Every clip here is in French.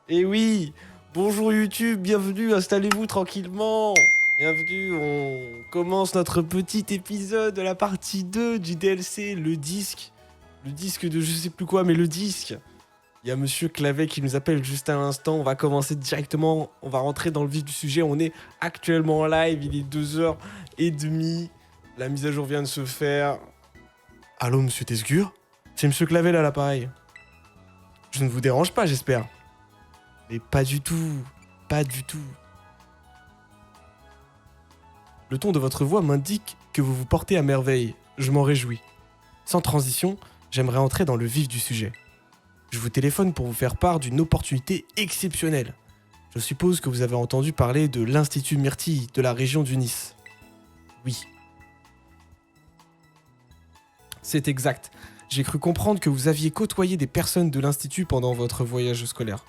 Et oui, bonjour YouTube, bienvenue, installez-vous tranquillement. Bienvenue, on commence notre petit épisode de la partie 2 du DLC, le disque. Le disque de je sais plus quoi, mais le disque. Il y a Monsieur Clavet qui nous appelle juste à l'instant, on va commencer directement, on va rentrer dans le vif du sujet. On est actuellement en live, il est 2h30, la mise à jour vient de se faire. Allô Monsieur Tesgur? C'est Monsieur Clavet là, l'appareil. Je ne vous dérange pas, j'espère. Mais pas du tout, pas du tout. Le ton de votre voix m'indique que vous vous portez à merveille. Je m'en réjouis. Sans transition, j'aimerais entrer dans le vif du sujet. Je vous téléphone pour vous faire part d'une opportunité exceptionnelle. Je suppose que vous avez entendu parler de l'Institut Myrtille de la région du Nice. Oui. C'est exact. J'ai cru comprendre que vous aviez côtoyé des personnes de l'Institut pendant votre voyage scolaire.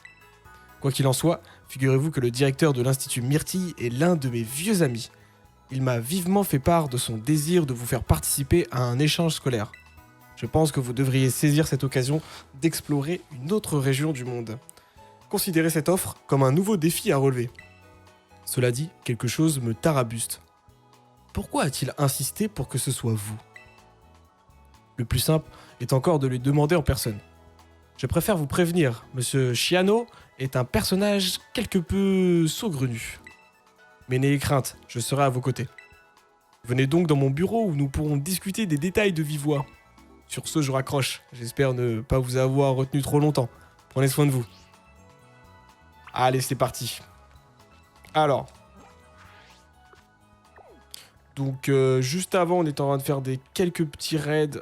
Quoi qu'il en soit, figurez-vous que le directeur de l'Institut Myrtille est l'un de mes vieux amis. Il m'a vivement fait part de son désir de vous faire participer à un échange scolaire. Je pense que vous devriez saisir cette occasion d'explorer une autre région du monde. Considérez cette offre comme un nouveau défi à relever. Cela dit, quelque chose me tarabuste. Pourquoi a-t-il insisté pour que ce soit vous? Le plus simple est encore de lui demander en personne. Je préfère vous prévenir, Monsieur Chiano est un personnage quelque peu saugrenu. Mais n'ayez crainte, je serai à vos côtés. Venez donc dans mon bureau où nous pourrons discuter des détails de vive voix. Sur ce, je raccroche. J'espère ne pas vous avoir retenu trop longtemps. Prenez soin de vous. Allez, c'est parti. Alors. Donc, juste avant, on est en train de faire quelques petits raids.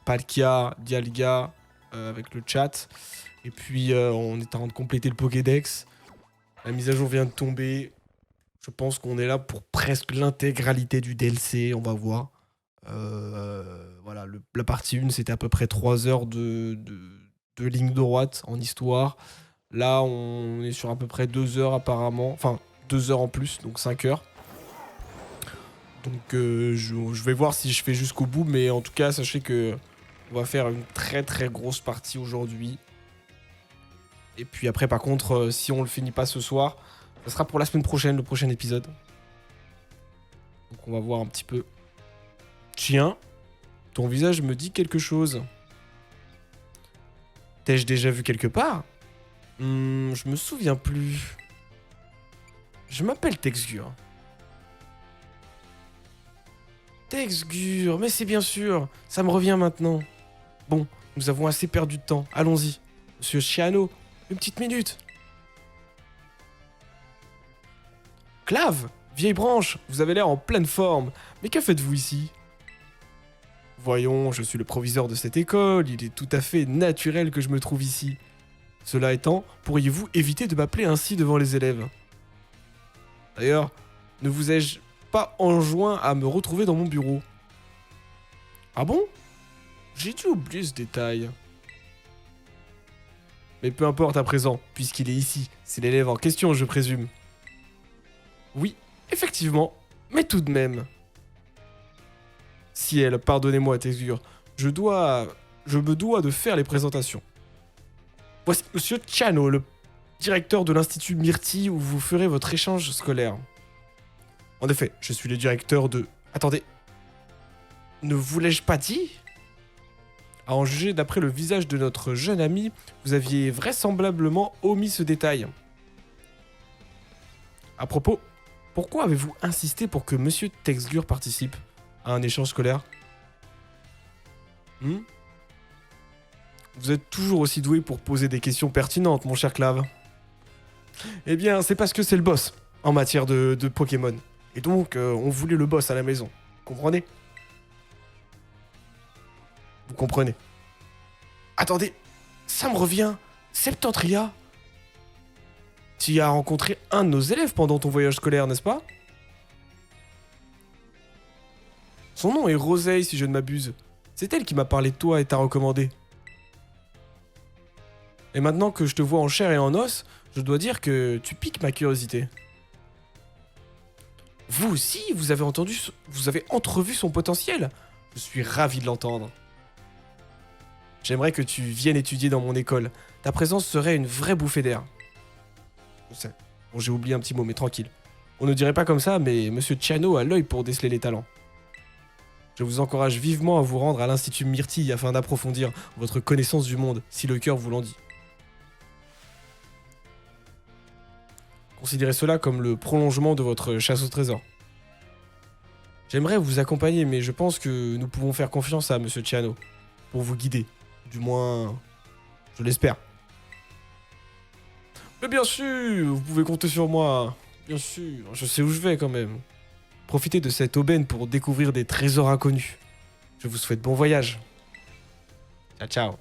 Palkia, Dialga, avec le chat. Et puis, on est en train de compléter le Pokédex. La mise à jour vient de tomber. Je pense qu'on est là pour presque l'intégralité du DLC, on va voir. Voilà, la partie 1, c'était à peu près 3 heures de ligne droite en histoire. Là, on est sur à peu près 2 heures apparemment. Enfin, 2 heures en plus, donc 5 heures. Donc, je vais voir si je fais jusqu'au bout. Mais en tout cas, sachez que on va faire une très très grosse partie aujourd'hui. Et puis après, par contre, si on le finit pas ce soir, ça sera pour la semaine prochaine, le prochain épisode. Donc on va voir un petit peu. Tiens, ton visage me dit quelque chose. T'ai-je déjà vu quelque part? Je me souviens plus. Je m'appelle Texgur. Texgur, mais c'est bien sûr. Ça me revient maintenant. Bon, nous avons assez perdu de temps. Allons-y. Monsieur Chiano, une petite minute. Clave, vieille branche, vous avez l'air en pleine forme. Mais que faites-vous ici? Voyons, je suis le proviseur de cette école, il est tout à fait naturel que je me trouve ici. Cela étant, pourriez-vous éviter de m'appeler ainsi devant les élèves? D'ailleurs, ne vous ai-je pas enjoint à me retrouver dans mon bureau? Ah bon? J'ai dû oublier ce détail. Mais peu importe à présent, puisqu'il est ici, c'est l'élève en question, je présume. Oui, effectivement, mais tout de même. Ciel, pardonnez-moi, Texgur. Je me dois de faire les présentations. Voici Monsieur Chano, le directeur de l'Institut Myrtille où vous ferez votre échange scolaire. En effet, je suis le directeur de... Attendez. Ne vous l'ai-je pas dit? À en juger d'après le visage de notre jeune ami, vous aviez vraisemblablement omis ce détail. À propos, pourquoi avez-vous insisté pour que Monsieur Texgur participe à un échange scolaire? Vous êtes toujours aussi doué pour poser des questions pertinentes, mon cher Clave. Eh bien, c'est parce que c'est le boss en matière de Pokémon. Et donc, on voulait le boss à la maison. Comprenez? Vous comprenez? Attendez, ça me revient. Septentria. Tu as rencontré un de nos élèves pendant ton voyage scolaire, n'est-ce pas? Son nom est Roseille, si je ne m'abuse. C'est elle qui m'a parlé de toi et t'a recommandé. Et maintenant que je te vois en chair et en os, je dois dire que tu piques ma curiosité. Vous aussi, vous avez entrevu son potentiel? Je suis ravi de l'entendre. J'aimerais que tu viennes étudier dans mon école. Ta présence serait une vraie bouffée d'air. Je sais. Bon, j'ai oublié un petit mot, mais tranquille. On ne dirait pas comme ça, mais Monsieur Chiano a l'œil pour déceler les talents. Je vous encourage vivement à vous rendre à l'Institut Myrtille afin d'approfondir votre connaissance du monde, si le cœur vous l'en dit. Considérez cela comme le prolongement de votre chasse au trésor. J'aimerais vous accompagner, mais je pense que nous pouvons faire confiance à Monsieur Chiano pour vous guider. Du moins, je l'espère. Mais bien sûr, vous pouvez compter sur moi. Bien sûr, je sais où je vais quand même. Profitez de cette aubaine pour découvrir des trésors inconnus. Je vous souhaite bon voyage. Ciao, ciao.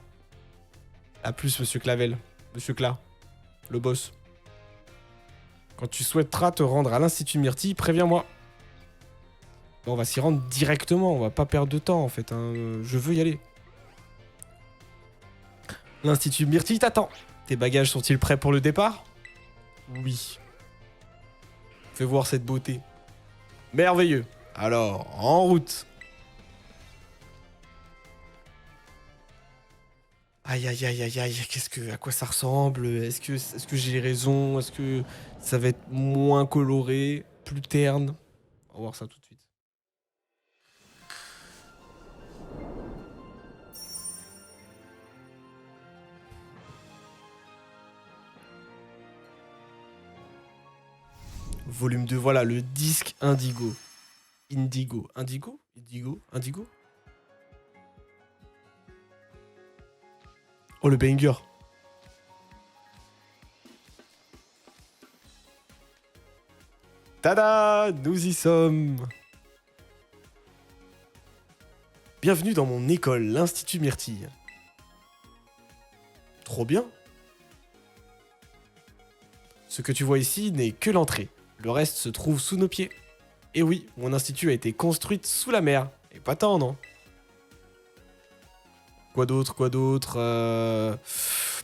A plus, Monsieur Clavel. Monsieur Cla, le boss. Quand tu souhaiteras te rendre à l'Institut Myrtille, préviens-moi. On va s'y rendre directement, on va pas perdre de temps en fait. Hein. Je veux y aller. L'Institut Myrtille t'attend. Tes bagages sont-ils prêts pour le départ? Oui. Fais voir cette beauté. Merveilleux. Alors, en route. Aïe aïe aïe aïe aïe, à quoi ça ressemble? Est-ce que j'ai raison? Est-ce que ça va être moins coloré, plus terne? On va voir ça tout de suite. Volume 2, voilà, le disque Indigo. Indigo. Indigo? Indigo? Indigo? Oh, le banger. Tada! Nous y sommes. Bienvenue dans mon école, l'Institut Myrtille. Trop bien. Ce que tu vois ici n'est que l'entrée. Le reste se trouve sous nos pieds. Et oui, mon institut a été construite sous la mer. Et pas tant, non? Quoi d'autre?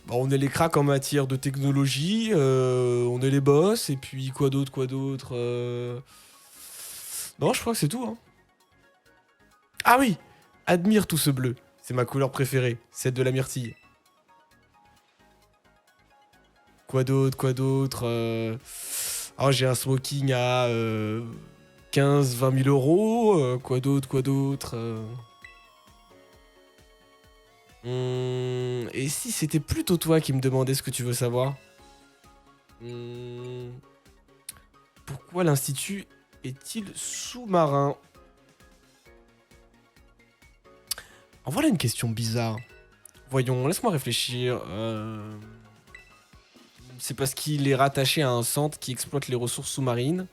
Bon, on est les cracks en matière de technologie, on est les boss, et puis quoi d'autre? Non, je crois que c'est tout, hein. Ah oui! Admire tout ce bleu. C'est ma couleur préférée, celle de la myrtille. Quoi d'autre? Oh, j'ai un smoking à 15-20 000 euros. Quoi d'autre? Et si c'était plutôt toi qui me demandais ce que tu veux savoir? Pourquoi l'Institut est-il sous-marin? En voilà une question bizarre. Voyons, laisse-moi réfléchir. C'est parce qu'il est rattaché à un centre qui exploite les ressources sous-marines.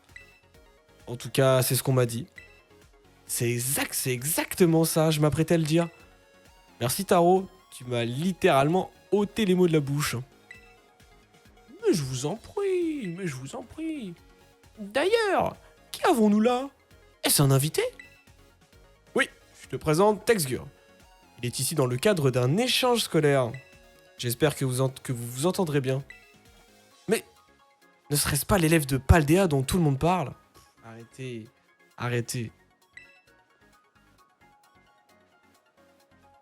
En tout cas, c'est ce qu'on m'a dit. C'est exactement ça, je m'apprêtais à le dire. Merci Taro, tu m'as littéralement ôté les mots de la bouche. Mais je vous en prie. D'ailleurs, qui avons-nous là? Est-ce un invité? Oui, je te présente Texgur. Il est ici dans le cadre d'un échange scolaire. J'espère que vous vous entendrez bien. Mais ne serait-ce pas l'élève de Paldea dont tout le monde parle? Arrêtez.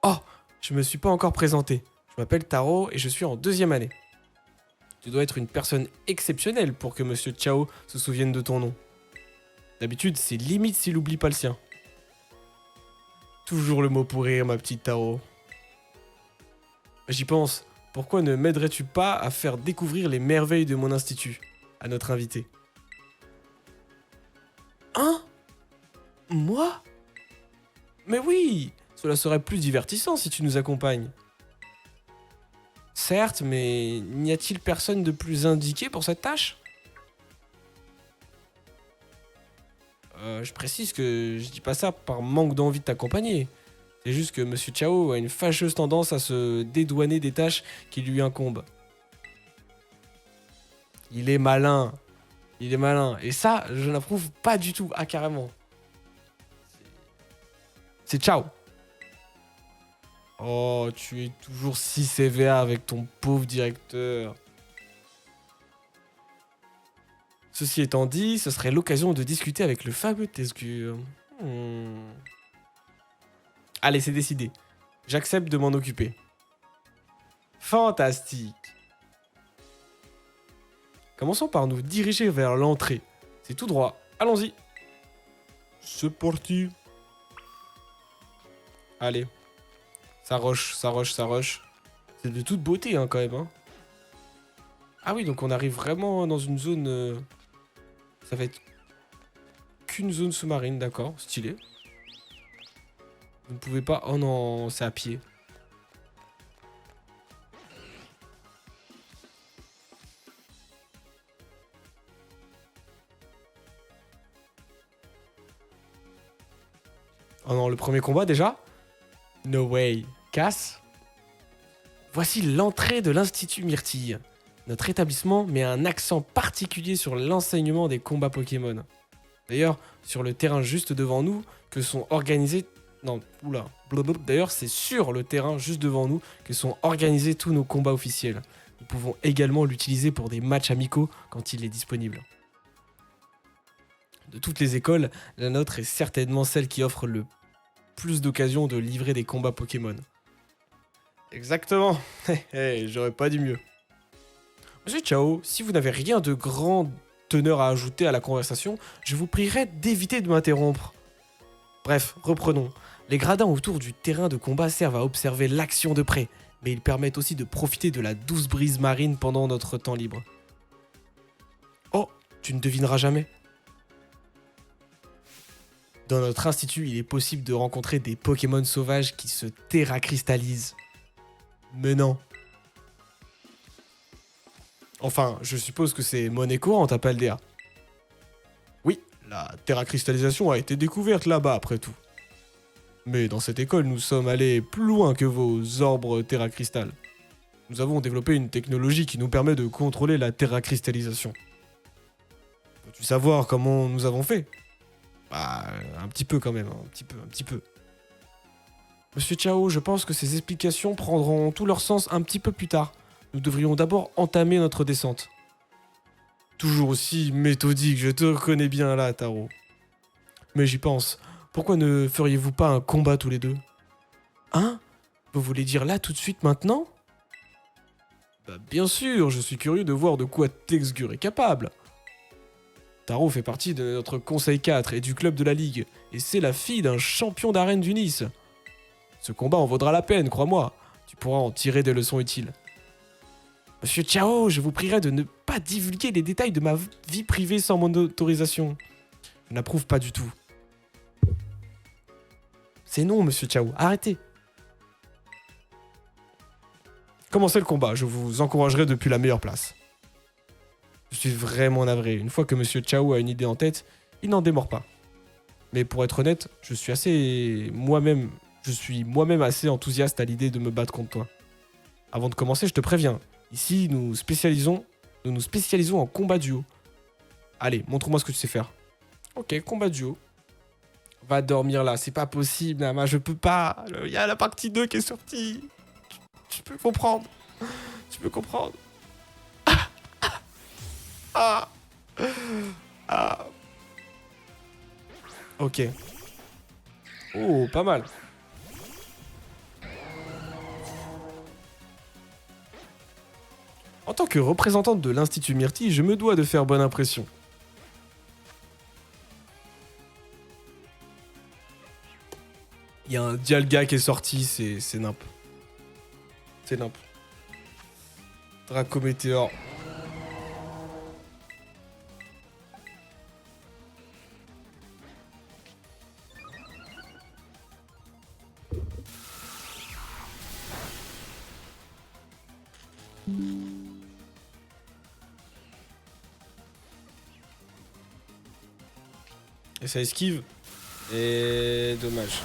Oh, je me suis pas encore présenté. Je m'appelle Taro et je suis en 2e année. Tu dois être une personne exceptionnelle pour que Monsieur Chao se souvienne de ton nom. D'habitude, c'est limite s'il oublie pas le sien. Toujours le mot pour rire, ma petite Taro. J'y pense. Pourquoi ne m'aiderais-tu pas à faire découvrir les merveilles de mon institut à notre invité? Hein? Moi? Mais oui! Cela serait plus divertissant si tu nous accompagnes. Certes, mais n'y a-t-il personne de plus indiqué pour cette tâche? Je précise que je dis pas ça par manque d'envie de t'accompagner. C'est juste que Monsieur Chao a une fâcheuse tendance à se dédouaner des tâches qui lui incombent. Il est malin. Et ça, je n'approuve pas du tout. Ah, carrément. C'est Chao. Oh, tu es toujours si sévère avec ton pauvre directeur. Ceci étant dit, ce serait l'occasion de discuter avec le fameux Texgur. Allez, c'est décidé. J'accepte de m'en occuper. Fantastique. Commençons par nous diriger vers l'entrée. C'est tout droit. Allons-y. C'est parti. Allez. Ça rush, ça rush, ça rush. C'est de toute beauté, hein, quand même. Hein. Ah oui, donc on arrive vraiment dans une zone... Ça va être qu'une zone sous-marine, d'accord. Stylé. Vous ne pouvez pas... Oh non, c'est à pied. Oh non, le premier combat déjà? No way. Casse. Voici l'entrée de l'Institut Myrtille. Notre établissement met un accent particulier sur l'enseignement des combats Pokémon. D'ailleurs, sur le terrain juste devant nous, que sont organisés... Non, oula. D'ailleurs, c'est sur le terrain juste devant nous que sont organisés tous nos combats officiels. Nous pouvons également l'utiliser pour des matchs amicaux quand il est disponible. De toutes les écoles, la nôtre est certainement celle qui offre le plus d'occasions de livrer des combats Pokémon. Exactement. J'aurais pas dit mieux. Monsieur Chao, si vous n'avez rien de grand teneur à ajouter à la conversation, je vous prierai d'éviter de m'interrompre. Bref, reprenons. Les gradins autour du terrain de combat servent à observer l'action de près, mais ils permettent aussi de profiter de la douce brise marine pendant notre temps libre. Oh, tu ne devineras jamais. Dans notre institut, il est possible de rencontrer des Pokémon sauvages qui se terracristallisent. Mais non. Enfin, je suppose que c'est monnaie courante à Paldea. Oui, la terracristallisation a été découverte là-bas après tout. Mais dans cette école, nous sommes allés plus loin que vos orbres terracristal. Nous avons développé une technologie qui nous permet de contrôler la terracristallisation. Veux-tu savoir comment nous avons fait? Bah, un petit peu quand même, un petit peu. Monsieur Chao, je pense que ces explications prendront tout leur sens un petit peu plus tard. Nous devrions d'abord entamer notre descente. Toujours aussi méthodique, je te reconnais bien là, Taro. Mais j'y pense. Pourquoi ne feriez-vous pas un combat tous les deux? Hein? Vous voulez dire là tout de suite maintenant? Bah bien sûr, je suis curieux de voir de quoi Texgur est capable. Taro fait partie de notre conseil 4 et du club de la ligue, et c'est la fille d'un champion d'arène du Nice. Ce combat en vaudra la peine, crois-moi. Tu pourras en tirer des leçons utiles. Monsieur Chao, je vous prierai de ne pas divulguer les détails de ma vie privée sans mon autorisation. Je n'approuve pas du tout. C'est non, monsieur Chao, arrêtez. Commencez le combat, je vous encouragerai depuis la meilleure place. Je suis vraiment navré. Une fois que monsieur Chao a une idée en tête, il n'en démord pas. Mais pour être honnête, je suis moi-même assez enthousiaste à l'idée de me battre contre toi. Avant de commencer, je te préviens. Ici, nous nous spécialisons en combat duo. Allez, montre-moi ce que tu sais faire. Ok, combat duo. Va dormir là, c'est pas possible, Nama, je peux pas. Il y a la partie 2 qui est sortie. Tu peux comprendre. Tu peux comprendre. Ah. Ah. Ok. Oh, pas mal. En tant que représentante de l'Institut Myrtille, je me dois de faire bonne impression. Il y a un Dialga qui est sorti, c'est nimp. C'est nimp. Dracométéor. Et ça esquive. Et dommage.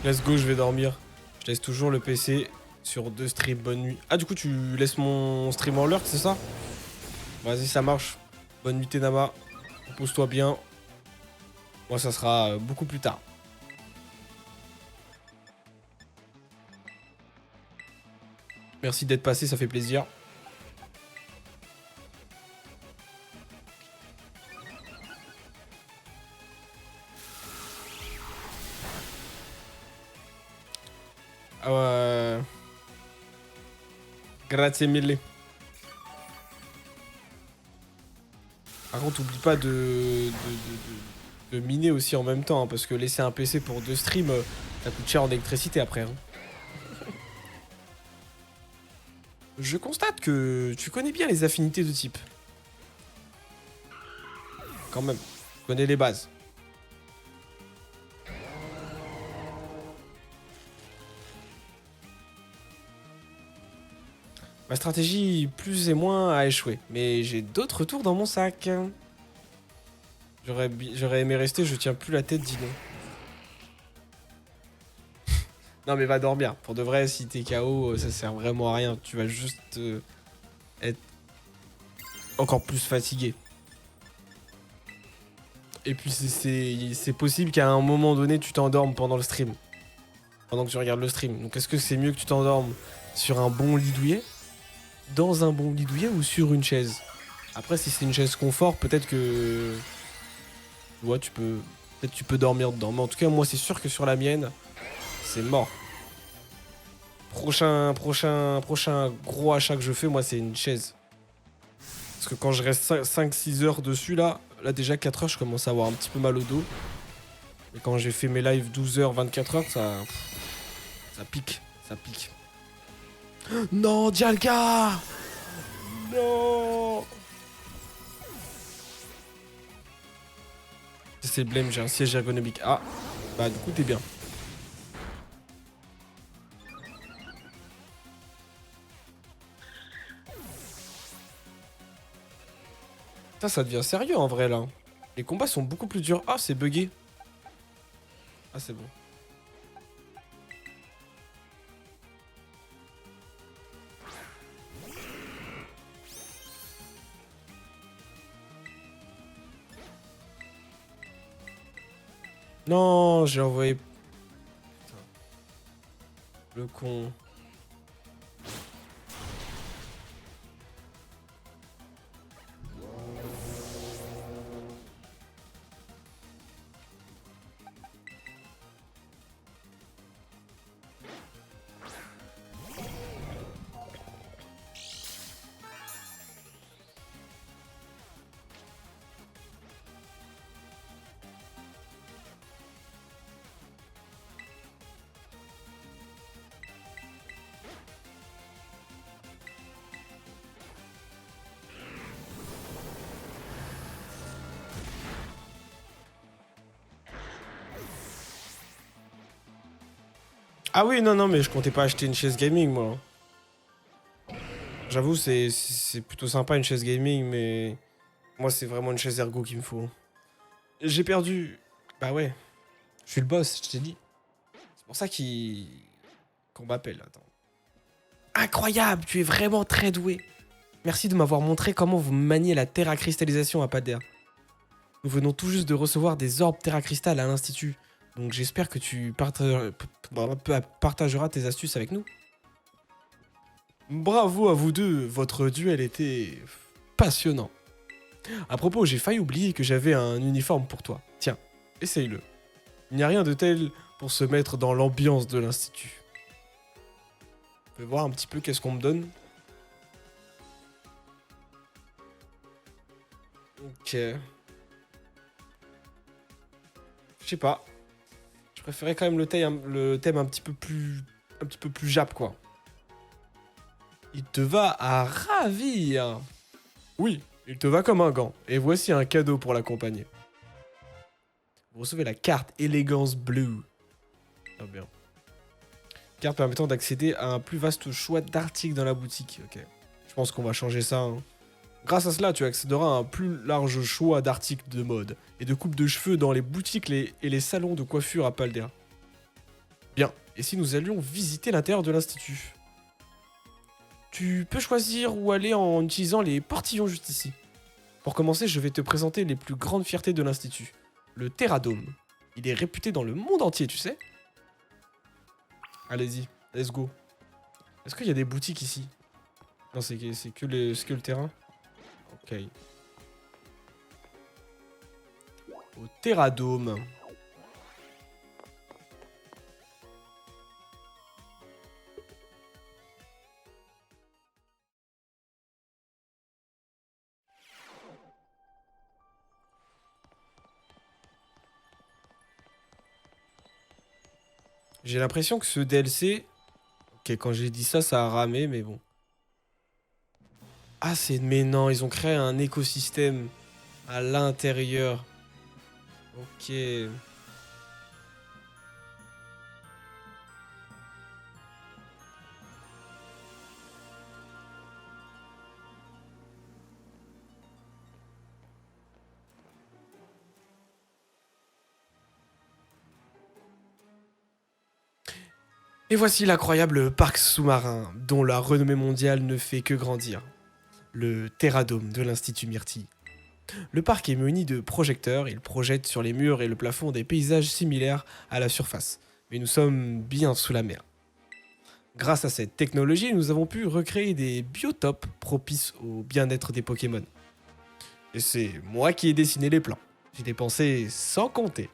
Let's go, je vais dormir. Je laisse toujours le PC sur 2 streams. Bonne nuit. Ah, du coup, tu laisses mon stream en lurk, c'est ça? Vas-y, ça marche. Bonne nuit, Tenama. Repose-toi bien. Moi, ça sera beaucoup plus tard. Merci d'être passé, ça fait plaisir. Grazie mille. Par contre, oublie pas de miner aussi en même temps, hein, parce que laisser un PC pour 2 streams, ça coûte cher en électricité après. Hein. Je constate que tu connais bien les affinités de type. Quand même, tu connais les bases. Ma stratégie plus et moins a échoué, mais j'ai d'autres tours dans mon sac. J'aurais aimé rester, je tiens plus la tête, dis-donc. Non mais va dormir. Pour de vrai, si t'es KO, ça sert vraiment à rien. Tu vas juste être encore plus fatigué. Et puis c'est possible qu'à un moment donné, tu t'endormes pendant le stream. Pendant que tu regardes le stream. Donc est-ce que c'est mieux que tu t'endormes sur un bon lit douillet, dans un bon lit douillet ou sur une chaise? Après, si c'est une chaise confort, peut-être que... Tu vois, peut-être tu peux dormir dedans. Mais en tout cas, moi, c'est sûr que sur la mienne, c'est mort. Prochain gros achat que je fais, moi, c'est une chaise. Parce que quand je reste 5-6 heures dessus, là déjà 4 heures, je commence à avoir un petit peu mal au dos. Et quand j'ai fait mes lives 12 heures, 24 heures, ça pique. Ça pique. Non, Dialga! Non! C'est le blême, j'ai un siège ergonomique. Ah, bah du coup, t'es bien. Ça devient sérieux en vrai là. Les combats sont beaucoup plus durs. Ah, c'est bugué. Ah, c'est bon. Non, j'ai envoyé... Putain. Le con. Ah oui, non, non, mais je comptais pas acheter une chaise gaming, moi. J'avoue, c'est plutôt sympa une chaise gaming, mais... Moi, c'est vraiment une chaise ergo qu'il me faut. J'ai perdu... Bah ouais. Je suis le boss, je t'ai dit. C'est pour ça qu'on m'appelle, attends. Incroyable, tu es vraiment très doué. Merci de m'avoir montré comment vous maniez la terre à cristallisation à Paldea. Nous venons tout juste de recevoir des orbes terra cristal à l'Institut. Donc j'espère que tu partageras tes astuces avec nous. Bravo à vous deux, votre duel était passionnant. À propos, j'ai failli oublier que j'avais un uniforme pour toi. Tiens, essaye-le. Il n'y a rien de tel pour se mettre dans l'ambiance de l'Institut. On peut voir un petit peu qu'est-ce qu'on me donne. Ok. Je sais pas. Je préférais quand même le thème un petit peu plus jap, quoi. Il te va à ravir. Oui, il te va comme un gant. Et voici un cadeau pour l'accompagner. Vous recevez la carte Élégance Blue. Ah bien. Carte permettant d'accéder à un plus vaste choix d'articles dans la boutique. Ok. Je pense qu'on va changer ça. Hein. Grâce à cela, tu accéderas à un plus large choix d'articles de mode et de coupe de cheveux dans les boutiques et les salons de coiffure à Paldea. Bien. Et si nous allions visiter l'intérieur de l'Institut? Tu peux choisir où aller en utilisant les portillons juste ici. Pour commencer, je vais te présenter les plus grandes fiertés de l'Institut. Le Terradome. Il est réputé dans le monde entier, tu sais. Allez-y, let's go. Est-ce qu'il y a des boutiques ici? Non, c'est que le terrain. Ok. Au Terradome. J'ai l'impression que ce DLC... Ok, quand j'ai dit ça, ça a ramé, mais bon. Ah, c'est... Mais non, ils ont créé un écosystème à l'intérieur. Ok. Et voici l'incroyable parc sous-marin, dont la renommée mondiale ne fait que grandir. Le Terradome de l'Institut Myrtille. Le parc est muni de projecteurs, il projette sur les murs et le plafond des paysages similaires à la surface. Mais nous sommes bien sous la mer. Grâce à cette technologie, nous avons pu recréer des biotopes propices au bien-être des Pokémon. Et c'est moi qui ai dessiné les plans. J'ai dépensé sans compter.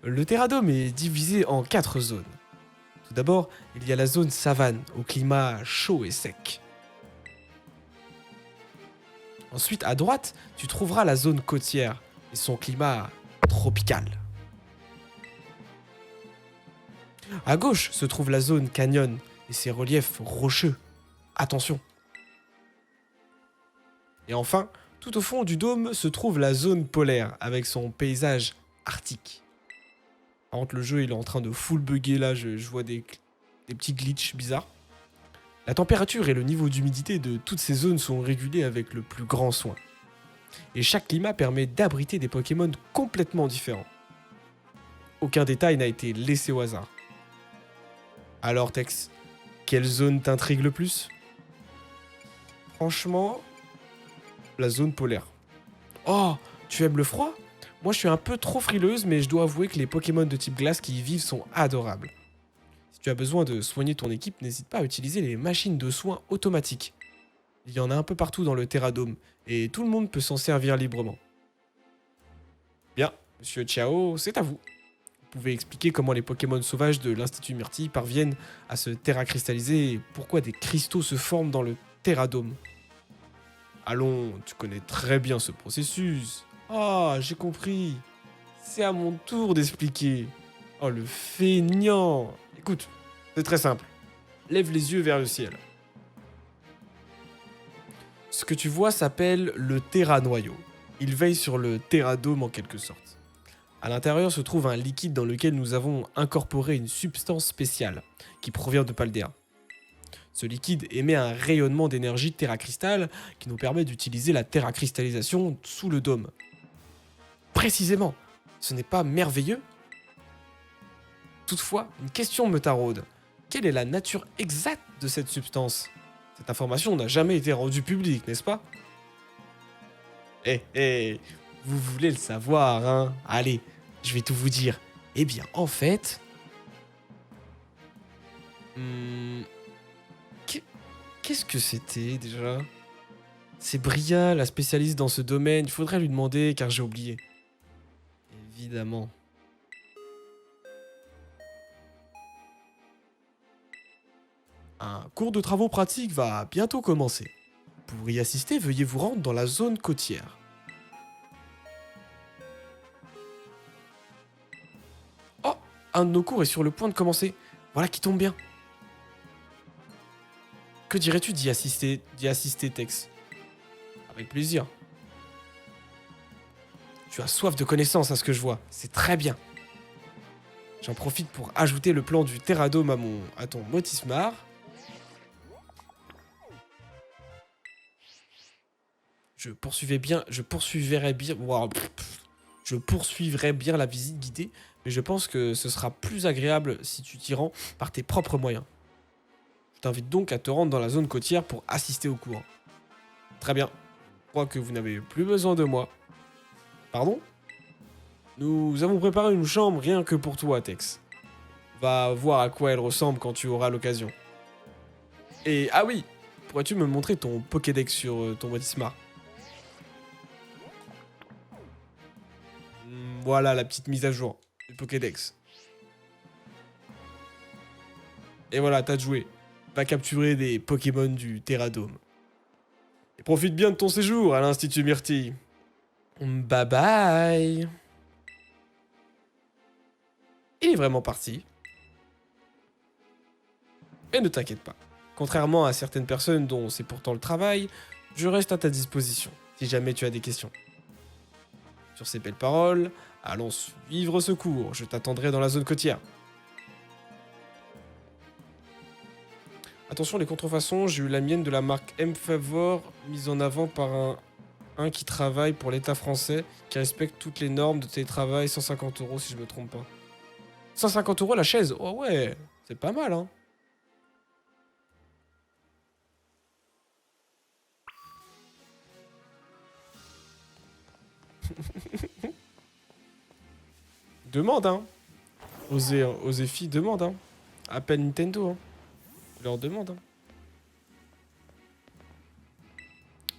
Le Terradome est divisé en 4 zones. Tout d'abord, il y a la zone savane, au climat chaud et sec. Ensuite, à droite, tu trouveras la zone côtière et son climat tropical. À gauche se trouve la zone canyon et ses reliefs rocheux. Attention. Et enfin, tout au fond du dôme se trouve la zone polaire avec son paysage arctique. Par contre, le jeu il est en train de full bugger là, je vois des petits glitches bizarres. La température et le niveau d'humidité de toutes ces zones sont régulés avec le plus grand soin. Et chaque climat permet d'abriter des Pokémon complètement différents. Aucun détail n'a été laissé au hasard. Alors Tex, quelle zone t'intrigue le plus? Franchement, la zone polaire. Oh, tu aimes le froid? Moi je suis un peu trop frileuse, mais je dois avouer que les Pokémon de type glace qui y vivent sont adorables. Si tu as besoin de soigner ton équipe, n'hésite pas à utiliser les machines de soins automatiques. Il y en a un peu partout dans le Terradome, et tout le monde peut s'en servir librement. Bien, monsieur Chiao, c'est à vous. Vous pouvez expliquer comment les Pokémon sauvages de l'Institut Myrtille parviennent à se terracristalliser et pourquoi des cristaux se forment dans le Terradome. Allons, tu connais très bien ce processus. Ah, j'ai compris. C'est à mon tour d'expliquer. Oh, le feignant. Écoute, c'est très simple. Lève les yeux vers le ciel. Ce que tu vois s'appelle le terranoyau. Il veille sur le terradome en quelque sorte. À l'intérieur se trouve un liquide dans lequel nous avons incorporé une substance spéciale qui provient de Paldea. Ce liquide émet un rayonnement d'énergie terracristal qui nous permet d'utiliser la terracristallisation sous le dôme. Précisément, ce n'est pas merveilleux? Toutefois, une question me taraude. Quelle est la nature exacte de cette substance? Cette information n'a jamais été rendue publique, n'est-ce pas? Vous voulez le savoir, hein? Allez, je vais tout vous dire. Eh bien, en fait... Qu'est-ce que c'était, déjà? C'est Bria, la spécialiste dans ce domaine. Il faudrait lui demander, car j'ai oublié. Évidemment. Un cours de travaux pratiques va bientôt commencer. Pour y assister, veuillez vous rendre dans la zone côtière. Oh, un de nos cours est sur le point de commencer. Voilà qui tombe bien. Que dirais-tu d'y assister, Tex? Avec plaisir. Tu as soif de connaissances à ce que je vois. C'est très bien. J'en profite pour ajouter le plan du Terradome à ton Motismar. Je poursuivrai bien la visite guidée, mais je pense que ce sera plus agréable si tu t'y rends par tes propres moyens. Je t'invite donc à te rendre dans la zone côtière pour assister au cours. Très bien. Je crois que vous n'avez plus besoin de moi. Pardon? Nous avons préparé une chambre rien que pour toi, Tex. Va voir à quoi elle ressemble quand tu auras l'occasion. Et ah oui, pourrais-tu me montrer ton Pokédex sur ton Motismar? Voilà la petite mise à jour du Pokédex. Et voilà, t'as joué. Va capturer des Pokémon du Terradome. Et profite bien de ton séjour à l'Institut Myrtille. Bye bye. il est vraiment parti. Et ne t'inquiète pas. Contrairement à certaines personnes dont c'est pourtant le travail, je reste à ta disposition, si jamais tu as des questions. Sur ces belles paroles, allons suivre ce cours, je t'attendrai dans la zone côtière. Attention les contrefaçons, j'ai eu la mienne de la marque M-Favor, mise en avant par un qui travaille pour l'État français, qui respecte toutes les normes de télétravail, 150 € si je me trompe pas. 150 € la chaise, oh ouais, c'est pas mal hein. Demande hein. Osez filles, demande hein. Appelle Nintendo hein. Je leur demande hein.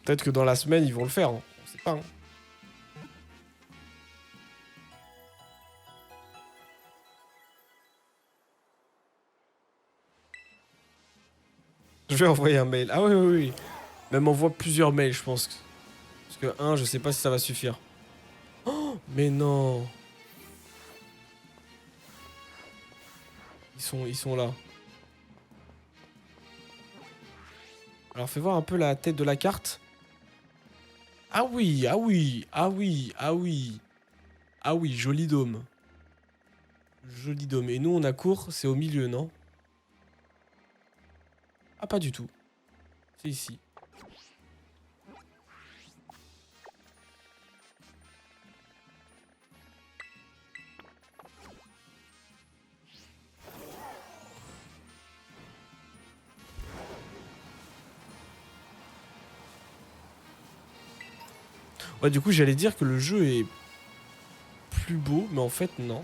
Peut-être que dans la semaine ils vont le faire, hein. On sait pas hein. Je vais envoyer un mail. Ah oui, oui, oui. Même envoie plusieurs mails, je pense. Parce que un, je sais pas si ça va suffire. Oh, mais non. Ils sont là. Alors fais voir un peu la tête de la carte. Ah oui, ah oui, ah oui, ah oui. Ah oui, joli dôme. Joli dôme. Et nous, on a court, c'est au milieu, non? Ah, pas du tout. C'est ici. Ouais, du coup, j'allais dire que le jeu est plus beau, mais en fait, non.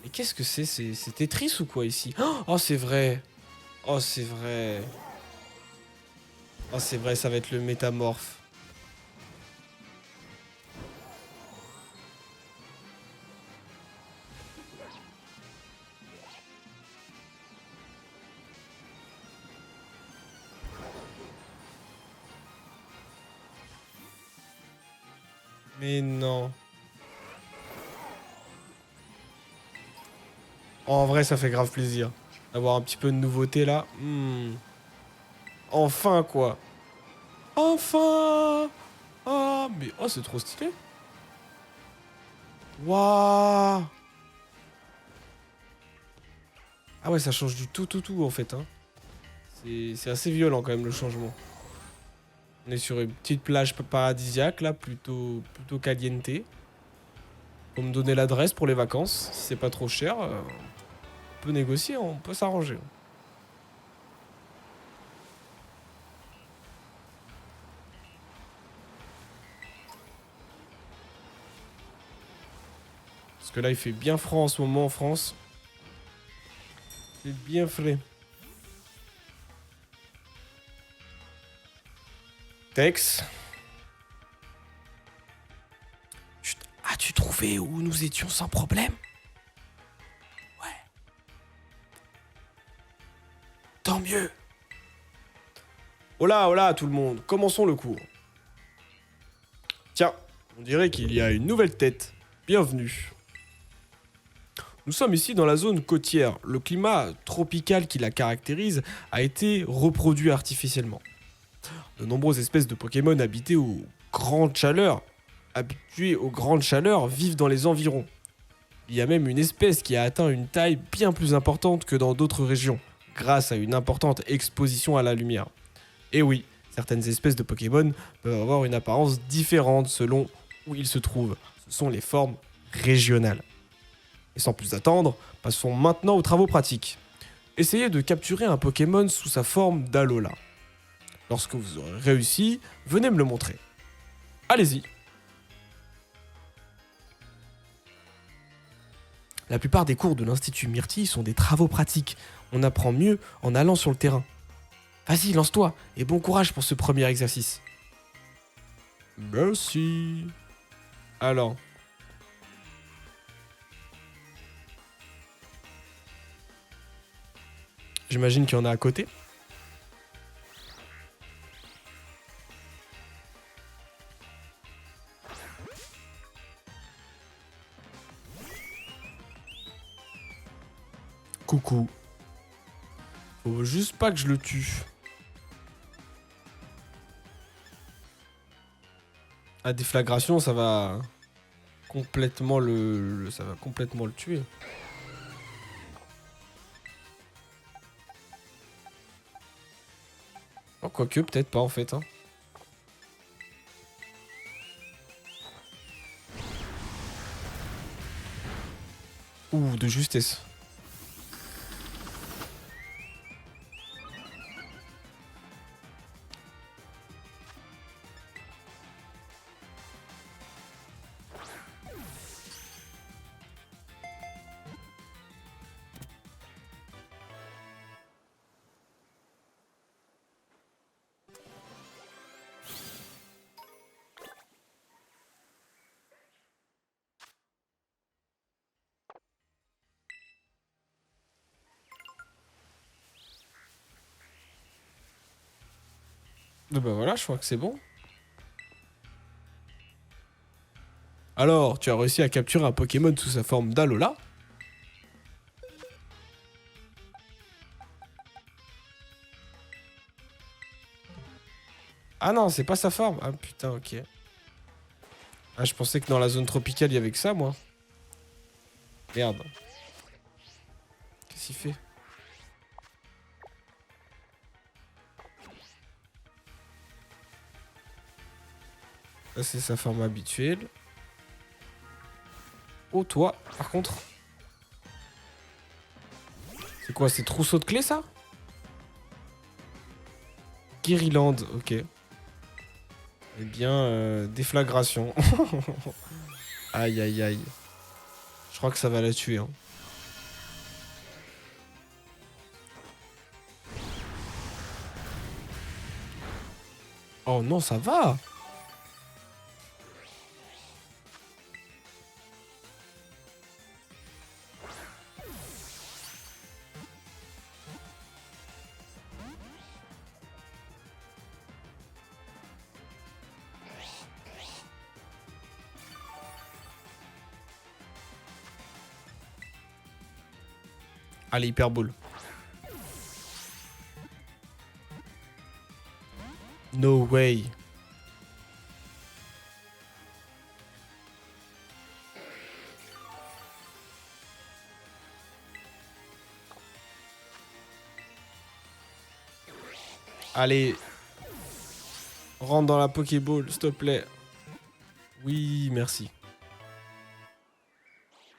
Et qu'est-ce que c'est? C'est Tetris ou quoi, ici? Oh, c'est vrai. Oh, c'est vrai. Oh, c'est vrai, ça va être le métamorphe. Mais non. En vrai, ça fait grave plaisir d'avoir un petit peu de nouveauté là. Enfin, quoi. Enfin. Ah, mais oh, c'est trop stylé. Waouh. Ah ouais, ça change du tout en fait. Hein. C'est assez violent quand même le changement. On est sur une petite plage paradisiaque là, plutôt caliente. Faut me donner l'adresse pour les vacances. Si c'est pas trop cher, on peut négocier, on peut s'arranger. Parce que là, il fait bien froid en ce moment en France. C'est bien frais. Tex. Chut, as-tu trouvé où nous étions sans problème? Ouais. Tant mieux. Hola, hola tout le monde. Commençons le cours. Tiens, on dirait qu'il y a une nouvelle tête. Bienvenue. Nous sommes ici dans la zone côtière. Le climat tropical qui la caractérise a été reproduit artificiellement. De nombreuses espèces de Pokémon habituées aux grandes chaleurs vivent dans les environs. Il y a même une espèce qui a atteint une taille bien plus importante que dans d'autres régions, grâce à une importante exposition à la lumière. Et oui, certaines espèces de Pokémon peuvent avoir une apparence différente selon où ils se trouvent. Ce sont les formes régionales. Et sans plus attendre, passons maintenant aux travaux pratiques. Essayez de capturer un Pokémon sous sa forme d'Alola. Lorsque vous aurez réussi, venez me le montrer. Allez-y. La plupart des cours de l'Institut Myrtille sont des travaux pratiques. On apprend mieux en allant sur le terrain. Vas-y, lance-toi et bon courage pour ce premier exercice. Merci. Alors. J'imagine qu'il y en a à côté. Coucou. Faut juste pas que je le tue. À déflagration, ça va complètement ça va complètement le tuer. Oh, quoique, peut-être pas en fait. Hein. Ouh, de justesse. Bah voilà, je crois que c'est bon. Alors, tu as réussi à capturer un Pokémon sous sa forme d'Alola. Ah non, c'est pas sa forme. Ah putain, ok. Ah, je pensais que dans la zone tropicale, il y avait que ça, moi. Merde. Qu'est-ce qu'il fait? Ça, c'est sa forme habituelle. Oh, toi, par contre. C'est quoi, c'est trousseau de clés, ça? Guériland, ok. Eh bien, déflagration. Aïe, aïe, aïe. Je crois que ça va la tuer. Hein. Oh non, ça va. Allez, Hyper Ball. No way. Allez. Rentre dans la Pokéball, s'il te plaît. Oui, merci.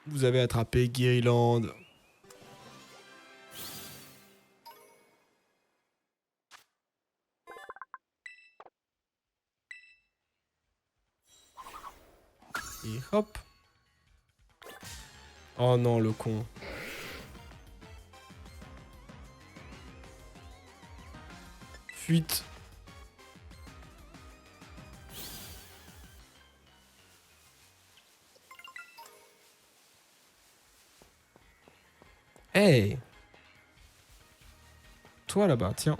Vous avez attrapé Guériland. Et hop. Oh non, le con. Fuite. Hey. Toi là-bas, tiens.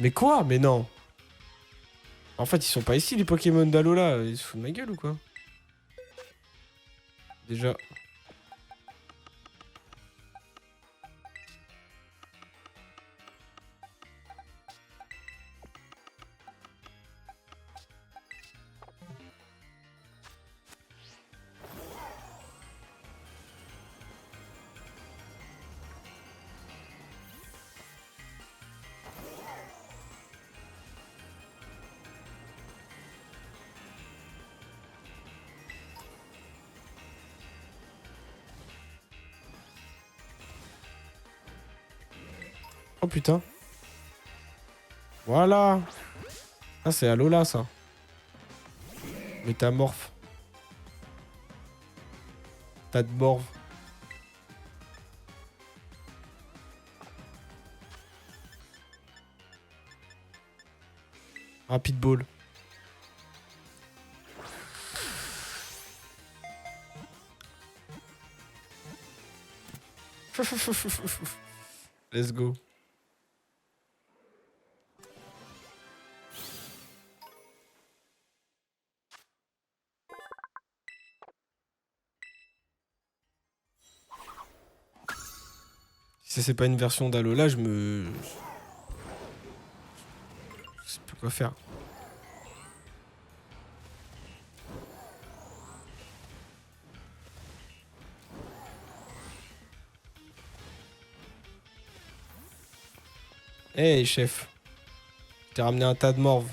Mais quoi? Mais non. En fait, ils sont pas ici, les Pokémon d'Alola. Ils se foutent de ma gueule ou quoi? Déjà. Oh putain. Voilà. Ah, c'est Alola, ça. Métamorphe. Tas de morve. Rapid Ball. Let's go. Si c'est pas une version d'Alola, je sais plus quoi faire. Hey chef, je t'ai ramené un tas de morve.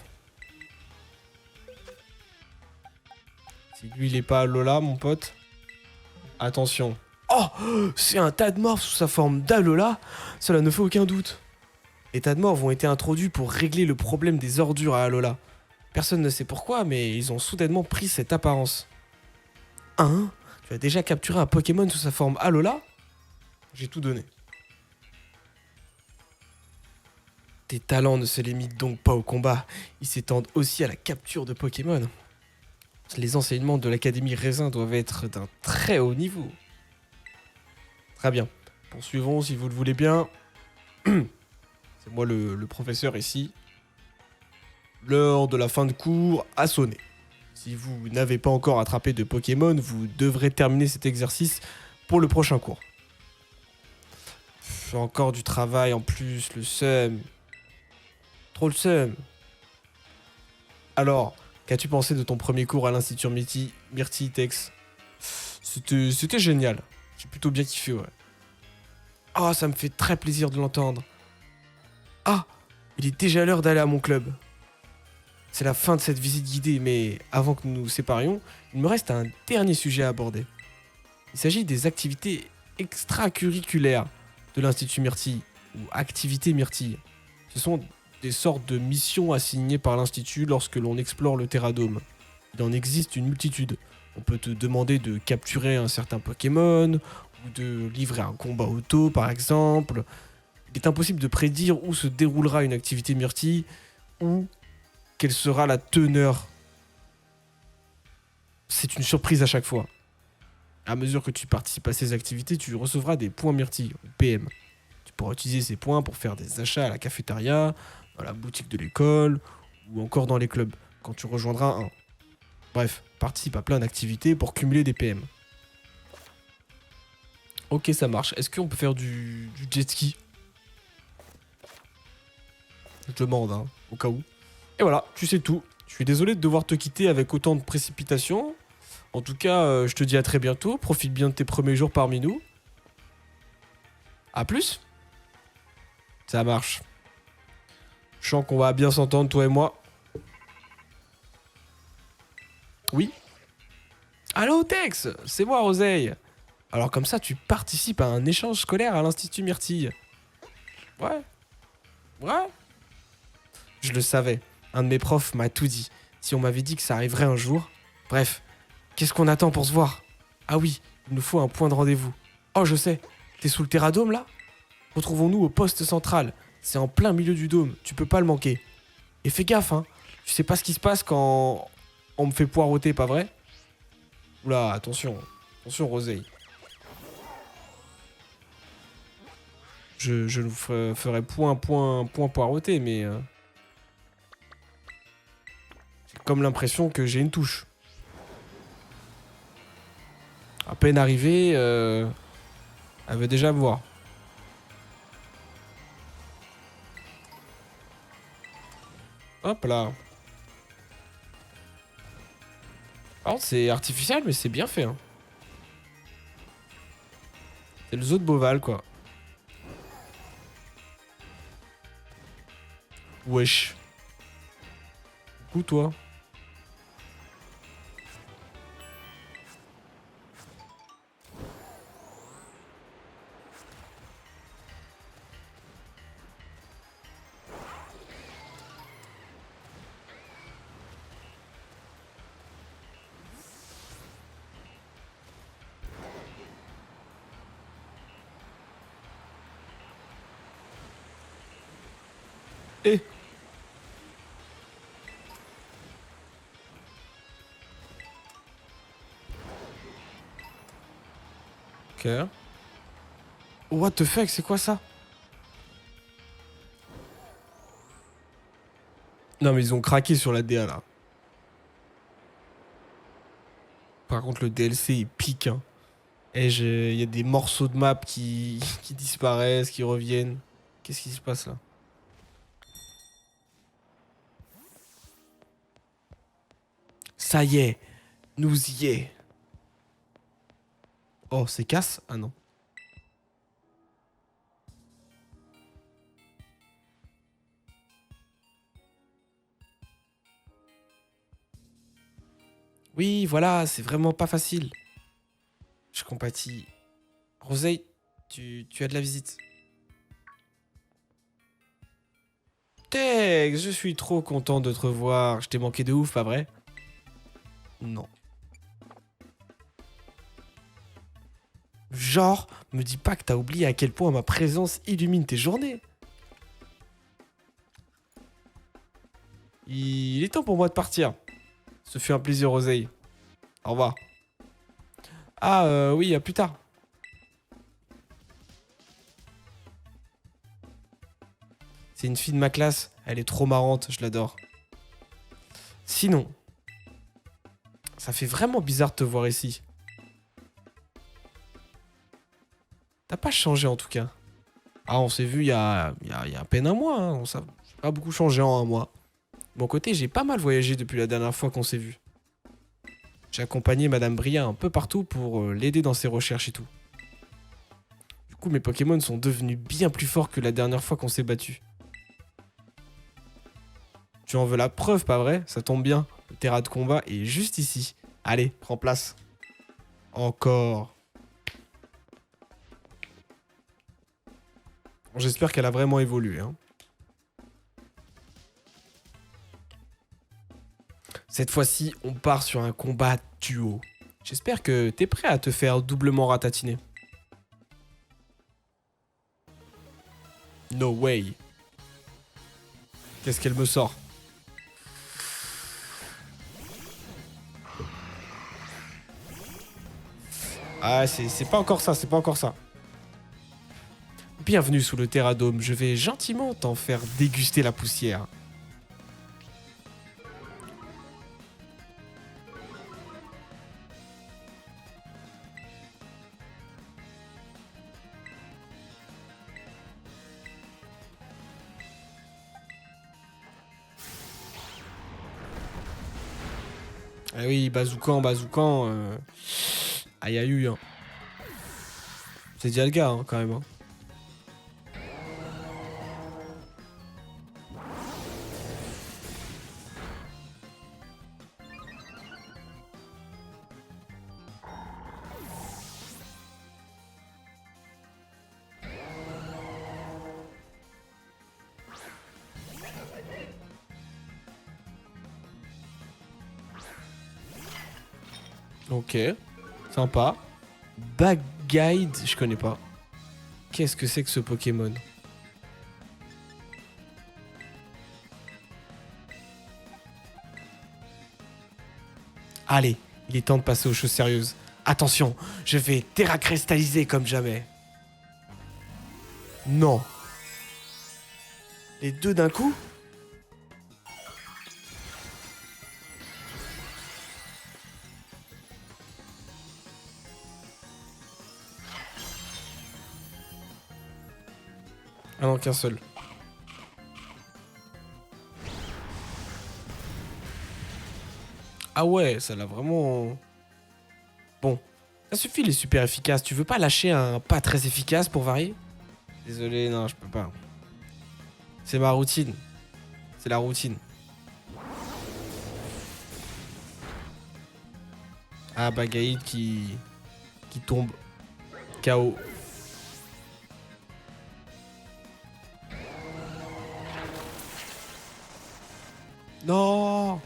Si lui il est pas Alola, mon pote, attention. Oh, c'est un tas de morve sous sa forme d'Alola. Cela ne fait aucun doute. Les tas de morve ont été introduits pour régler le problème des ordures à Alola. Personne ne sait pourquoi, mais ils ont soudainement pris cette apparence. Hein? Tu as déjà capturé un Pokémon sous sa forme Alola? J'ai tout donné. Tes talents ne se limitent donc pas au combat, ils s'étendent aussi à la capture de Pokémon. Les enseignements de l'Académie Raisin doivent être d'un très haut niveau. Très bien. Poursuivons si vous le voulez bien. C'est moi le professeur ici. L'heure de la fin de cours a sonné. Si vous n'avez pas encore attrapé de Pokémon, vous devrez terminer cet exercice pour le prochain cours. Encore du travail en plus, le seum. Trop le seum. Alors, qu'as-tu pensé de ton premier cours à l'Institut Myrtille, Tex? C'était génial. J'ai plutôt bien kiffé, ouais. Ah, ça me fait très plaisir de l'entendre. Ah, il est déjà l'heure d'aller à mon club. C'est la fin de cette visite guidée, mais avant que nous nous séparions, il me reste un dernier sujet à aborder. Il s'agit des activités extracurriculaires de l'Institut Myrtille, ou activités Myrtille. Ce sont des sortes de missions assignées par l'Institut lorsque l'on explore le Terradome. Il en existe une multitude. On peut te demander de capturer un certain Pokémon, ou de livrer un combat auto par exemple. Il est impossible de prédire où se déroulera une activité Myrtille, ou quelle sera la teneur. C'est une surprise à chaque fois. À mesure que tu participes à ces activités, tu recevras des points Myrtille, ou PM. Tu pourras utiliser ces points pour faire des achats à la cafétéria, dans la boutique de l'école, ou encore dans les clubs, quand tu rejoindras un. Bref, participe à plein d'activités pour cumuler des PM. Ok, ça marche. Est-ce qu'on peut faire du jet ski? Je demande, hein, au cas où. Et voilà, tu sais tout. Je suis désolé de devoir te quitter avec autant de précipitation. En tout cas, je te dis à très bientôt. Profite bien de tes premiers jours parmi nous. A plus. Ça marche. Je sens qu'on va bien s'entendre, toi et moi. Oui. Allô, Tex, c'est moi, Roseille. Alors comme ça, tu participes à un échange scolaire à l'Institut Myrtille. Ouais. Ouais. Je le savais. Un de mes profs m'a tout dit. Si on m'avait dit que ça arriverait un jour. Bref, qu'est-ce qu'on attend pour se voir? Ah oui, il nous faut un point de rendez-vous. Oh, je sais. T'es sous le terradome, là? Retrouvons-nous au poste central. C'est en plein milieu du dôme. Tu peux pas le manquer. Et fais gaffe, hein. Tu sais pas ce qui se passe quand on me fait poireauter, pas vrai? Oula, attention. Attention, Roseille. Je vous ferai point poireauté, mais... j'ai comme l'impression que j'ai une touche. À peine arrivée, elle veut déjà me voir. Hop là. Par contre, c'est artificiel, mais c'est bien fait. Hein. C'est le zoo de Beauval, quoi. Wesh. Où, toi? Eh. Ok. What the fuck, c'est quoi ça? Non mais ils ont craqué sur la DA là. Par contre le DLC il pique hein. Et il y a des morceaux de map qui disparaissent, qui reviennent. Qu'est-ce qui se passe là? Ça y est, nous y est. Oh, c'est casse? Ah non. Oui, voilà, c'est vraiment pas facile. Je compatis. Roseille, tu as de la visite. Tex, je suis trop content de te revoir. Je t'ai manqué de ouf, pas vrai? Non. Genre, me dis pas que t'as oublié à quel point ma présence illumine tes journées. Il est temps pour moi de partir. Ce fut un plaisir, Roseille. Au revoir. Ah, oui, à plus tard. C'est une fille de ma classe. Elle est trop marrante, je l'adore. Sinon, ça fait vraiment bizarre de te voir ici. T'as pas changé en tout cas. Ah, on s'est vu il y a à peine un mois. Hein. Ça n'a pas beaucoup changé en un mois. De mon côté, j'ai pas mal voyagé depuis la dernière fois qu'on s'est vu. J'ai accompagné Madame Bria un peu partout pour l'aider dans ses recherches et tout. Du coup, mes Pokémon sont devenus bien plus forts que la dernière fois qu'on s'est battu. Tu en veux la preuve, pas vrai? Ça tombe bien. Le terrain de combat est juste ici. Allez, prends place. Encore. J'espère qu'elle a vraiment évolué. Hein. Cette fois-ci, on part sur un combat duo. J'espère que t'es prêt à te faire doublement ratatiner. No way. Qu'est-ce qu'elle me sort? Ah, c'est pas encore ça, c'est pas encore ça. Bienvenue sous le Terradome, je vais gentiment t'en faire déguster la poussière. Ah oui, bazookan, bazookan. Aïe aïe hein. C'est déjà le gars, hein, quand même. Hein. Ok, sympa. Bag Guide, je connais pas. Qu'est-ce que c'est que ce Pokémon? Allez, il est temps de passer aux choses sérieuses. Attention, je vais terracristalliser comme jamais. Non. Les deux d'un coup? Ah non, qu'un seul. Ah ouais, ça l'a vraiment... Bon, ça suffit les super efficaces. Tu veux pas lâcher un pas très efficace pour varier? Désolé, non, je peux pas. C'est ma routine. C'est la routine. Ah, Bagaïd qui tombe. KO. Non.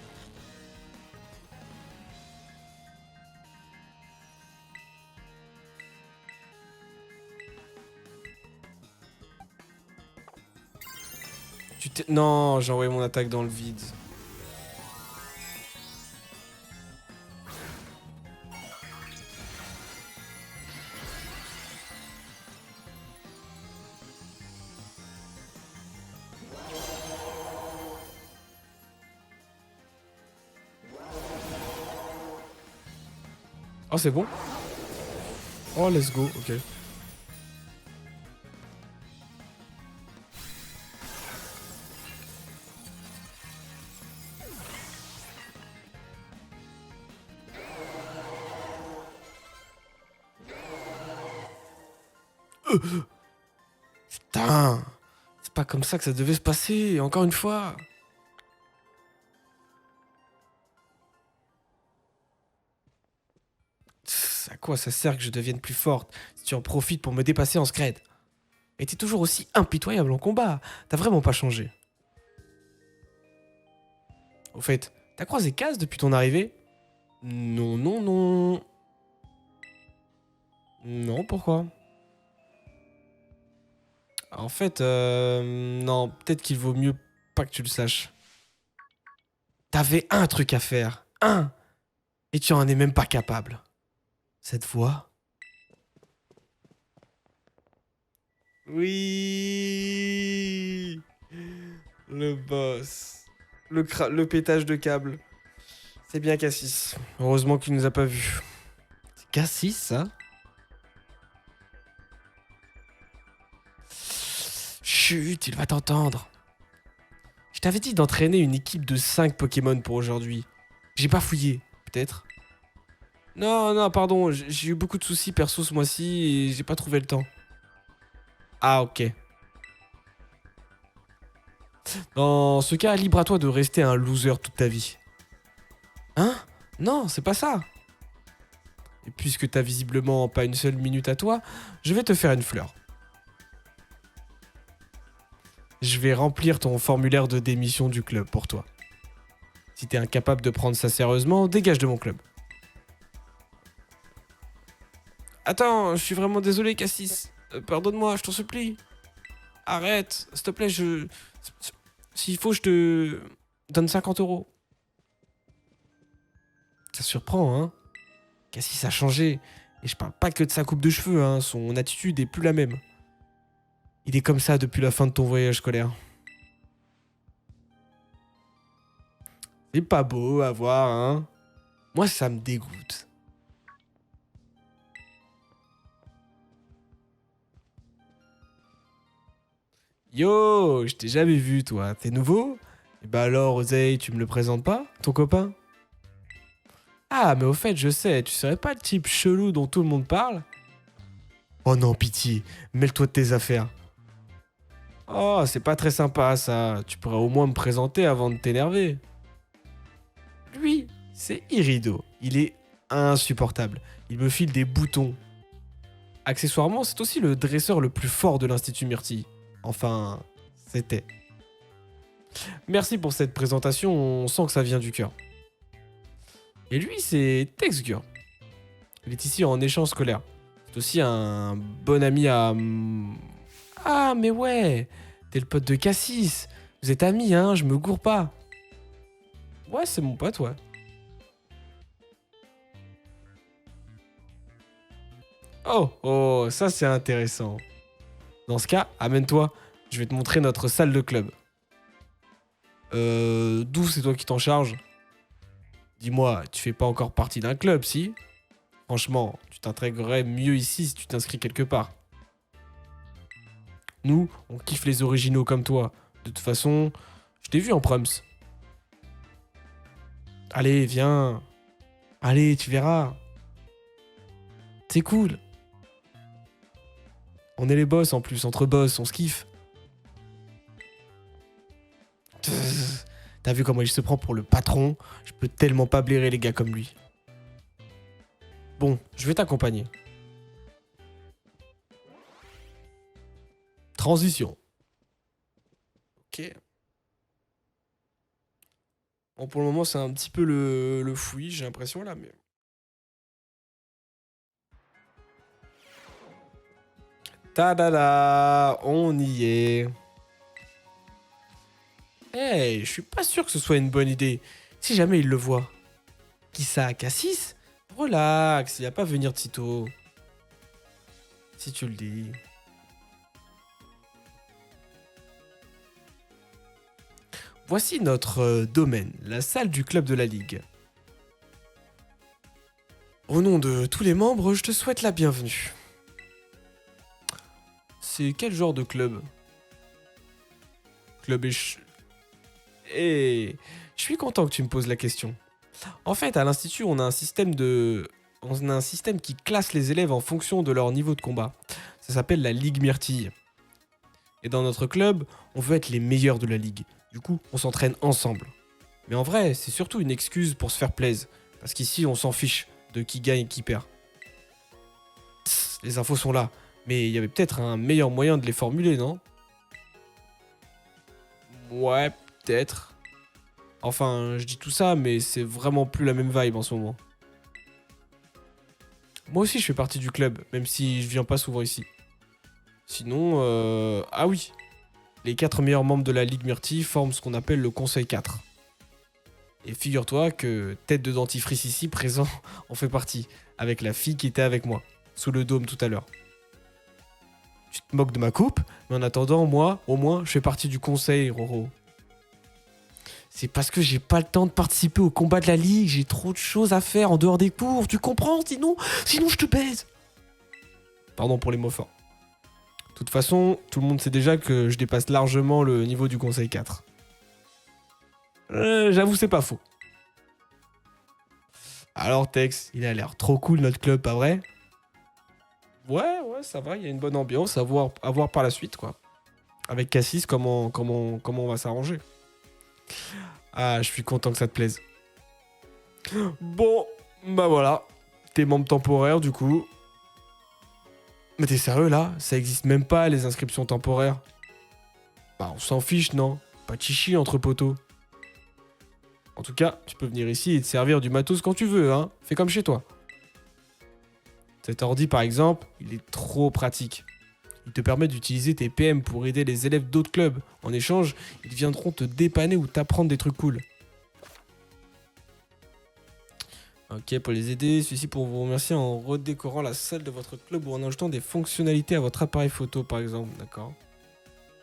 Non, j'ai envoyé mon attaque dans le vide. Oh, c'est bon? Oh, let's go, ok. Putain, c'est pas comme ça que ça devait se passer, encore une fois. À quoi ça sert que je devienne plus forte si tu en profites pour me dépasser en scred? Et t'es toujours aussi impitoyable en combat, t'as vraiment pas changé. Au fait, t'as croisé Kaz depuis ton arrivée? Non, non, non. Non, pourquoi? En fait, non, peut-être qu'il vaut mieux pas que tu le saches. T'avais un truc à faire. Un! Et tu en es même pas capable. Cette fois. Oui! Le boss. Le pétage de câble. C'est bien Cassis. Heureusement qu'il nous a pas vus. C'est Cassis, ça? Chut, il va t'entendre. Je t'avais dit d'entraîner une équipe de 5 Pokémon pour aujourd'hui. J'ai pas fouillé, peut-être? Non, non, pardon, j'ai eu beaucoup de soucis perso ce mois-ci et j'ai pas trouvé le temps. Ah, ok. Dans ce cas, libre à toi de rester un loser toute ta vie. Hein? Non, c'est pas ça. Et puisque t'as visiblement pas une seule minute à toi, je vais te faire une fleur. Je vais remplir ton formulaire de démission du club pour toi. Si t'es incapable de prendre ça sérieusement, dégage de mon club. Attends, je suis vraiment désolé, Cassis. Pardonne-moi, je t'en supplie. Arrête, s'il te plaît, S'il faut, je te donne 50 euros. Ça surprend, hein? Cassis a changé. Et je parle pas que de sa coupe de cheveux, hein. Son attitude est plus la même. Il est comme ça depuis la fin de ton voyage scolaire. C'est pas beau à voir, hein? Moi, ça me dégoûte. Yo, je t'ai jamais vu, toi. T'es nouveau? Et bah alors, Oseille, tu me le présentes pas, ton copain? Ah, mais au fait, je sais, tu serais pas le type chelou dont tout le monde parle? Oh non, pitié, mêle-toi de tes affaires. Oh, c'est pas très sympa, ça. Tu pourrais au moins me présenter avant de t'énerver. Lui, c'est Irido. Il est insupportable. Il me file des boutons. Accessoirement, c'est aussi le dresseur le plus fort de l'Institut Myrtille. Enfin, c'était. Merci pour cette présentation, on sent que ça vient du cœur. Et lui, c'est Texgur. Il est ici en échange scolaire. C'est aussi un bon ami à... Ah, mais ouais, t'es le pote de Cassis. Vous êtes amis, hein, je me gourre pas. Ouais, c'est mon pote, ouais. Oh, oh, ça c'est intéressant. Dans ce cas, amène-toi, je vais te montrer notre salle de club. D'où c'est toi qui t'en charges? Dis-moi, tu fais pas encore partie d'un club, si? Franchement, tu t'intégrerais mieux ici si tu t'inscris quelque part. Nous, on kiffe les originaux comme toi. De toute façon, je t'ai vu en proms. Allez, viens. Allez, tu verras. C'est cool. On est les boss en plus, entre boss, on se kiffe. T'as vu comment il se prend pour le patron? Je peux tellement pas blairer les gars comme lui. Bon, je vais t'accompagner. Transition. Ok. Bon, pour le moment, c'est un petit peu le fouillis, j'ai l'impression là, mais. Tadada, on y est. Hey, je suis pas sûr que ce soit une bonne idée. Si jamais il le voit. Qui ça, Cassis? Relax, il va pas venir de sitôt. Si tu le dis. Voici notre domaine, la salle du club de la Ligue. Au nom de tous les membres, je te souhaite la bienvenue. C'est quel genre de club? Club Et je suis content que tu me poses la question. En fait, à l'Institut, on a un système qui classe les élèves en fonction de leur niveau de combat. Ça s'appelle la Ligue Myrtille. Et dans notre club, on veut être les meilleurs de la ligue. Du coup, on s'entraîne ensemble. Mais en vrai, c'est surtout une excuse pour se faire plaisir. Parce qu'ici, on s'en fiche de qui gagne et qui perd. Les infos sont là. Mais il y avait peut-être un meilleur moyen de les formuler, non? Ouais, peut-être. Enfin, je dis tout ça, mais c'est vraiment plus la même vibe en ce moment. Moi aussi, je fais partie du club, même si je viens pas souvent ici. Sinon, ah oui. Les 4 meilleurs membres de la Ligue Myrtille forment ce qu'on appelle le Conseil 4. Et figure-toi que tête de dentifrice ici présent en fait partie, avec la fille qui était avec moi, sous le dôme tout à l'heure. Tu te moques de ma coupe, mais en attendant, moi, au moins, je fais partie du conseil, Roro. C'est parce que j'ai pas le temps de participer au combat de la Ligue, j'ai trop de choses à faire en dehors des cours, tu comprends? Sinon je te baise. Pardon pour les mots forts. De toute façon, tout le monde sait déjà que je dépasse largement le niveau du conseil 4. J'avoue, c'est pas faux. Alors Tex, il a l'air trop cool notre club, pas vrai? Ouais, ça va, il y a une bonne ambiance à voir par la suite, quoi. Avec Cassis, comment on va s'arranger. Ah, je suis content que ça te plaise. Bon, bah voilà. T'es membre temporaire, du coup. Mais t'es sérieux, là? Ça existe même pas, les inscriptions temporaires. Bah, on s'en fiche, non? Pas de chichi entre poteaux. En tout cas, tu peux venir ici et te servir du matos quand tu veux, hein. Fais comme chez toi. Cet ordi, par exemple, il est trop pratique. Il te permet d'utiliser tes PM pour aider les élèves d'autres clubs. En échange, ils viendront te dépanner ou t'apprendre des trucs cool. Ok, pour les aider, celui-ci pour vous remercier en redécorant la salle de votre club ou en ajoutant des fonctionnalités à votre appareil photo, par exemple. D'accord.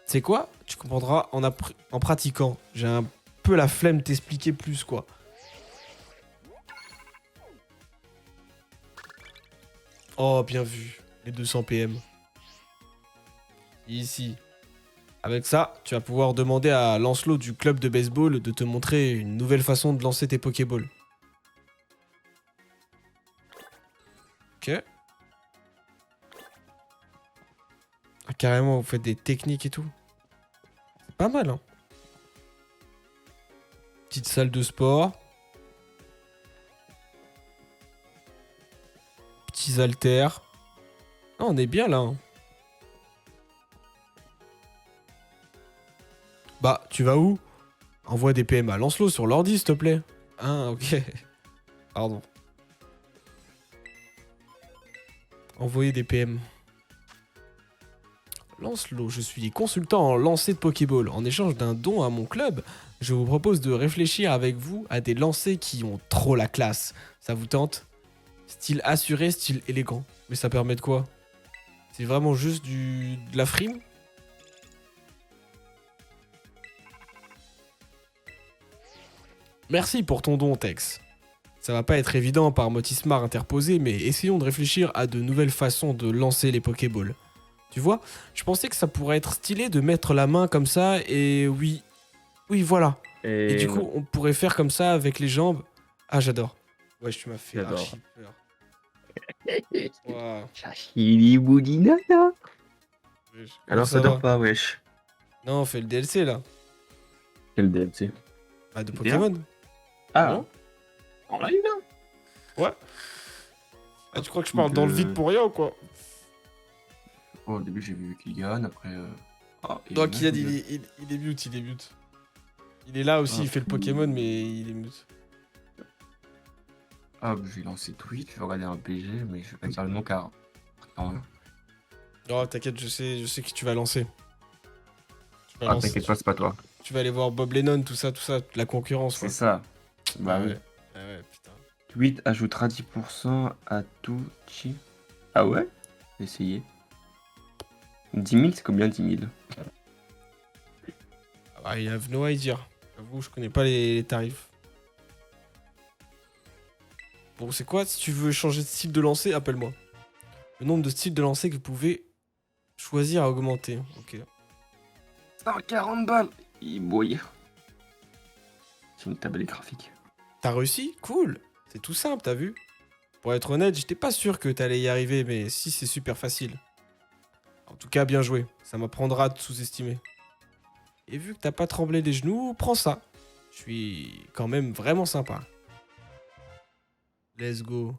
C'est quoi? Tu comprendras en pratiquant. J'ai un peu la flemme de t'expliquer plus, quoi. Oh, bien vu. Les 200 PM. Ici. Avec ça, tu vas pouvoir demander à Lancelot du club de baseball de te montrer une nouvelle façon de lancer tes Pokéballs. Ok. Ah, carrément, vous faites des techniques et tout. C'est pas mal, hein. Petite salle de sport. Petits haltères. Ah, on est bien là, hein. Bah, tu vas où? Envoie des PM à Lancelot sur l'ordi, s'il te plaît. Ah, ok. Pardon. Envoyer des PM. Lancelot, je suis consultant en lancer de Pokéball. En échange d'un don à mon club, je vous propose de réfléchir avec vous à des lancers qui ont trop la classe. Ça vous tente? Style assuré, style élégant. Mais ça permet de quoi? C'est vraiment juste de la frime? Merci pour ton don, Tex. Ça va pas être évident par Motismar interposé, mais essayons de réfléchir à de nouvelles façons de lancer les Pokéballs. Tu vois, je pensais que ça pourrait être stylé de mettre la main comme ça et oui, voilà. Et du Et coup, on pourrait faire comme ça avec les jambes. Ah, j'adore. Ouais, tu m'as fait j'adore. archi peur. Waouh. Chahili Boulinana. Comment Alors ça ça dort va? pas, wesh. Non, on fait le DLC là. Quel DLC? Bah, de GTA? Pokémon. Ah, Non? en live là? Ouais. Ah, tu crois que je Donc, parle dans le vide pour rien ou quoi? au début j'ai vu Kylian, après. Ah, il y a Donc, une il a autre dit, vidéo. il est mute, il est mute. Il est là aussi, Ah. il fait le Pokémon, mais il est mute. Ah, j'ai lancé Twitch, je vais regarder un PG, mais je vais pas dire le nom car. Non. Oh, t'inquiète, je sais que tu vas lancer. Tu vas Ah, lancer. t'inquiète pas, c'est pas toi. Tu vas aller voir Bob Lennon, tout ça, la concurrence, quoi. C'est ça. Bah Ah oui. ouais. Ah ouais, putain. Tweet ajoutera 10% à tout chi. Ah ouais? Essayez. 10 000, c'est combien 10 000? Ah, I have no idea. J'avoue, je connais pas les tarifs. Bon, c'est quoi? Si tu veux changer de style de lancer, appelle-moi. Le nombre de styles de lancer que vous pouvez choisir à augmenter. Ok. 140 balles. Il bouille. C'est une tablette graphique. T'as réussi? Cool. C'est tout simple, t'as vu? Pour être honnête, j'étais pas sûr que t'allais y arriver, mais si, c'est super facile. En tout cas, bien joué. Ça m'apprendra à te sous-estimer. Et vu que t'as pas tremblé les genoux, prends ça. Je suis quand même vraiment sympa. Let's go.